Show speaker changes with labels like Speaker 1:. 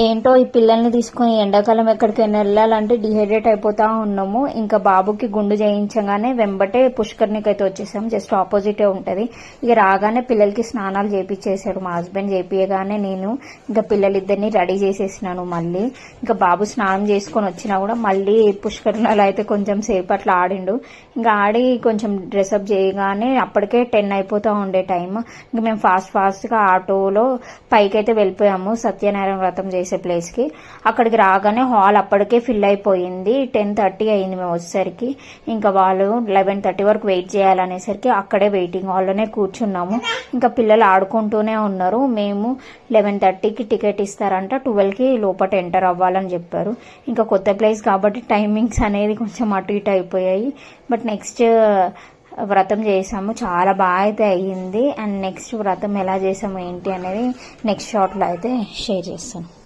Speaker 1: ఏంటో ఈ పిల్లల్ని తీసుకుని ఎండాకాలం ఎక్కడికైనా వెళ్ళాలంటే డిహైడ్రేట్ అయిపోతా ఉన్నాము. ఇంకా బాబుకి గుండు చేయించగానే వెంబటే పుష్కర్నికి అయితే వచ్చేసాం. జస్ట్ ఆపోజిటే ఉంటది. ఇక రాగానే పిల్లలకి స్నానాలు చేపించేసాడు మా హస్బెండ్. చేపియగానే నేను ఇంకా పిల్లలిద్దరిని రెడీ చేసేసినాను. మళ్ళీ ఇంకా బాబు స్నానం చేసుకొని వచ్చినా కూడా మళ్ళీ పుష్కర్ణలో అయితే కొంచెం సేపు అట్లా ఆడిండు. ఇంకా ఆడి కొంచెం డ్రెస్అప్ చేయగానే అప్పటికే 10 అయిపోతా ఉండే టైం. ఇంకా మేము ఫాస్ట్ గా ఆటోలో పైకైతే వెళ్ళిపోయాము సత్యనారాయణ వ్రతం చేసే ప్లేస్ కి. అక్కడికి రాగానే హాల్ అప్పటికే ఫిల్ అయిపోయింది. 10:30 అయింది మేము వచ్చేసరికి. ఇంకా వాళ్ళు 11:30 వరకు వెయిట్ చేయాలనేసరికి అక్కడే వెయిటింగ్ హాల్ లోనే కూర్చున్నాము. ఇంకా పిల్లలు ఆడుకుంటూనే ఉన్నారు. మేము 11:30కి టికెట్ ఇస్తారంట, 12కి లోపల ఎంటర్ అవ్వాలని చెప్పారు. ఇంకా కొత్త ప్లేస్ కాబట్టి టైమింగ్స్ అనేది కొంచెం అటు ఇటు అయిపోయాయి. బట్ నెక్స్ట్ వ్రతం చేసాము, చాలా బాగా అయితే అయ్యింది. అండ్ నెక్స్ట్ వ్రతం ఎలా చేసాము ఏంటి అనేది నెక్స్ట్ షార్ట్లో అయితే షేర్ చేస్తాను.